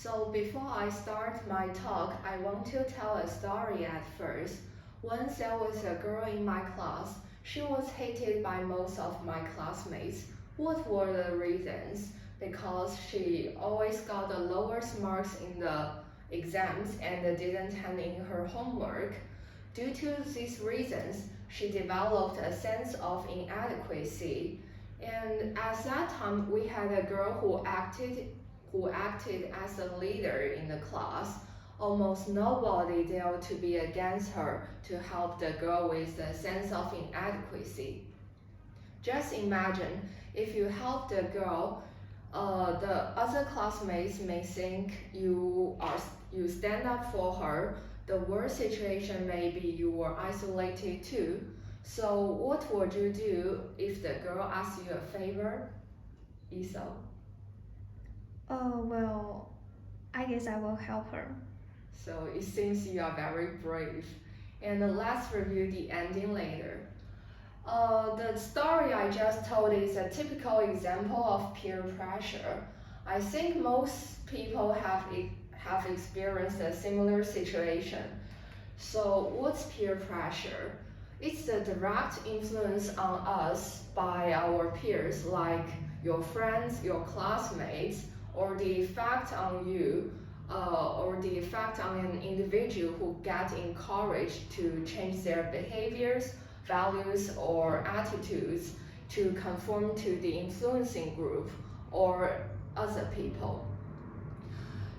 So before I start my talk, I want to tell a story at first. Once there was a girl in my class. She was hated by most of my classmates. What were the reasons? Because she always got the lowest marks in the exams and didn't hand in her homework. Due to these reasons, she developed a sense of inadequacy. And at that time, we had a girl who acted as a leader in the class. Almost nobody dared to be against her to help the girl with the sense of inadequacy. Just imagine if you help the girl, the other classmates may think you stand up for her. The worst situation may be you were isolated too. So what would you do if the girl asked you a favor, Isao? Oh, well, I guess I will help her. So it seems you are very brave. And let's review the ending later. The story I just told is a typical example of peer pressure. I think most people have experienced a similar situation. So what's peer pressure? It's the direct influence on us by our peers, like your friends, your classmates, or the effect on you, or the effect on an individual who get encouraged to change their behaviors, values, or attitudes to conform to the influencing group or other people.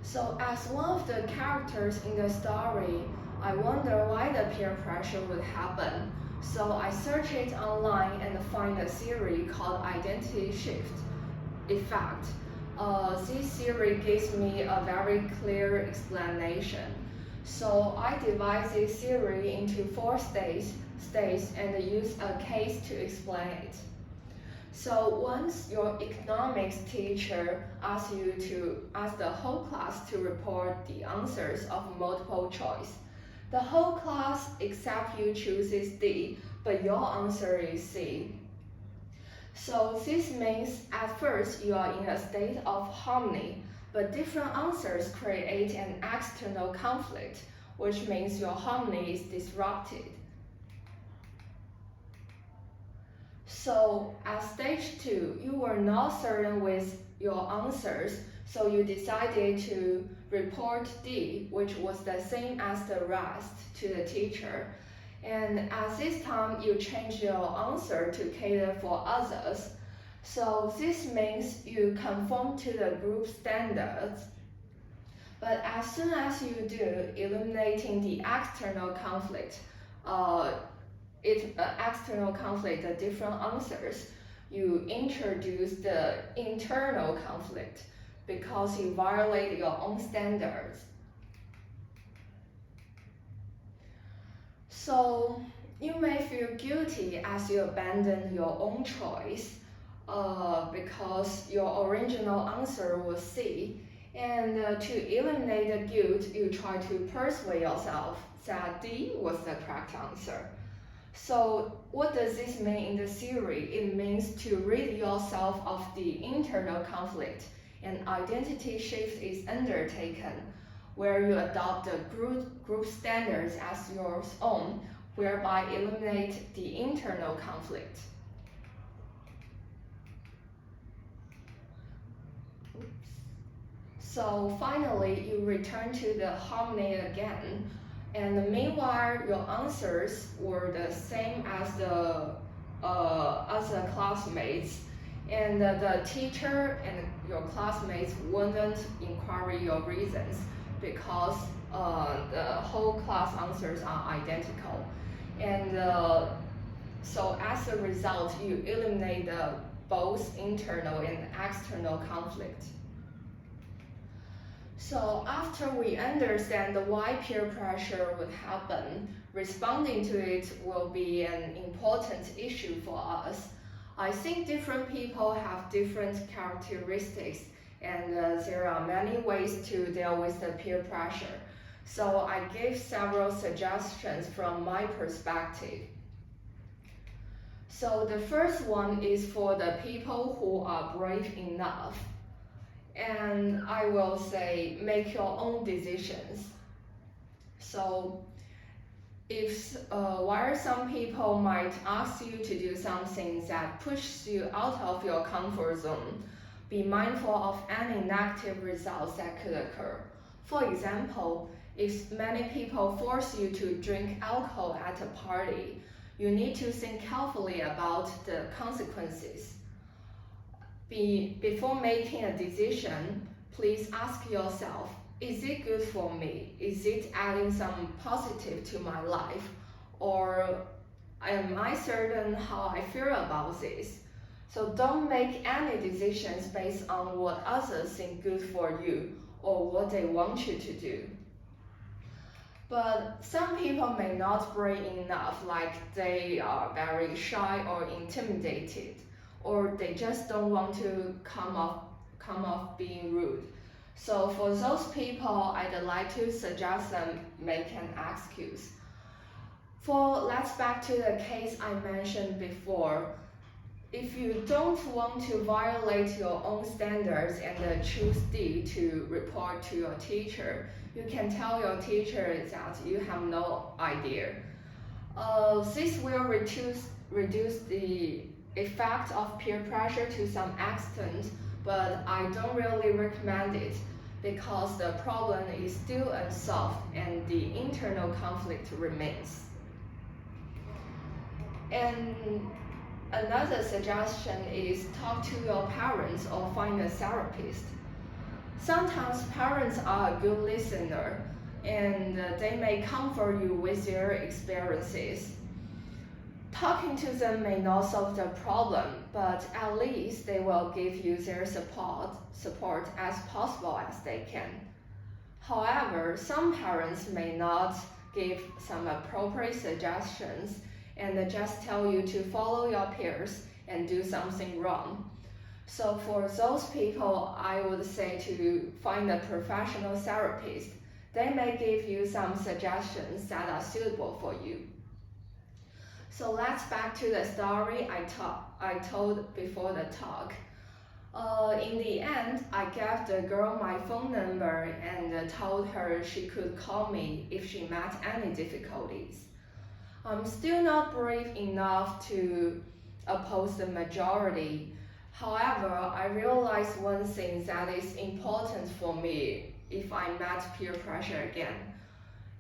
So as one of the characters in the story, I wonder why the peer pressure would happen. So I searched it online and find a theory called identity shift effect. This theory gives me a very clear explanation. So I divide this theory into 4 states and use a case to explain it. So once your economics teacher asks you to ask the whole class to report the answers of multiple choice, the whole class except you chooses D, but your answer is C. So this means at first you are in a state of harmony, but different answers create an external conflict, which means your harmony is disrupted. So at stage 2, you were not certain with your answers, so you decided to report D, which was the same as the rest, to the teacher. And at this time, you changed your answer to cater for others. So this means you conform to the group standards. But as soon as you do, eliminating the external conflict, the different answers, you introduce the internal conflict because you violate your own standards. So you may feel guilty as you abandon your own choice because your original answer was C. And to eliminate the guilt, you try to persuade yourself that D was the correct answer. So what does this mean in the theory? It means to rid yourself of the internal conflict, and identity shift is undertaken, where you adopt the group standards as your own, whereby eliminate the internal conflict. So finally, you return to the harmony again. And meanwhile, your answers were the same as the other classmates. And the teacher and your classmates wouldn't inquire your reasons because the whole class answers are identical. And so as a result, you eliminate both internal and external conflict. So after we understand why peer pressure would happen, responding to it will be an important issue for us. I think different people have different characteristics, and there are many ways to deal with the peer pressure. So I gave several suggestions from my perspective. So the first one is for the people who are brave enough. And and I will say make your own decisions. So while some people might ask you to do something that pushes you out of your comfort zone, be mindful of any negative results that could occur. For example, if many people force you to drink alcohol at a party, you need to think carefully about the consequences. Before making a decision, please ask yourself, is it good for me? Is it adding some positive to my life? Or am I certain how I feel about this? So don't make any decisions based on what others think good for you or what they want you to do. But some people may not brave enough, like they are very shy or intimidated, or they just don't want to come off being rude. So for those people, I'd like to suggest them make an excuse. Let's back to the case I mentioned before. If you don't want to violate your own standards and choose D to report to your teacher, you can tell your teacher that you have no idea. This will reduce the effect of peer pressure to some extent, but I don't really recommend it because the problem is still unsolved and the internal conflict remains. And another suggestion is talk to your parents or find a therapist. Sometimes parents are a good listener and they may comfort you with their experiences. Talking to them may not solve the problem, but at least they will give you their support as possible as they can. However, some parents may not give some appropriate suggestions and just tell you to follow your peers and do something wrong. So for those people, I would say to find a professional therapist. They may give you some suggestions that are suitable for you. So let's back to the story I told before the talk. In the end, I gave the girl my phone number and told her she could call me if she met any difficulties. I'm still not brave enough to oppose the majority. However, I realized one thing that is important for me if I met peer pressure again.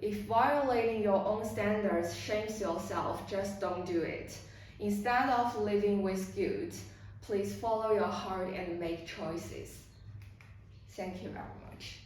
If violating your own standards shames yourself, just don't do it. Instead of living with guilt, please follow your heart and make choices. Thank you very much.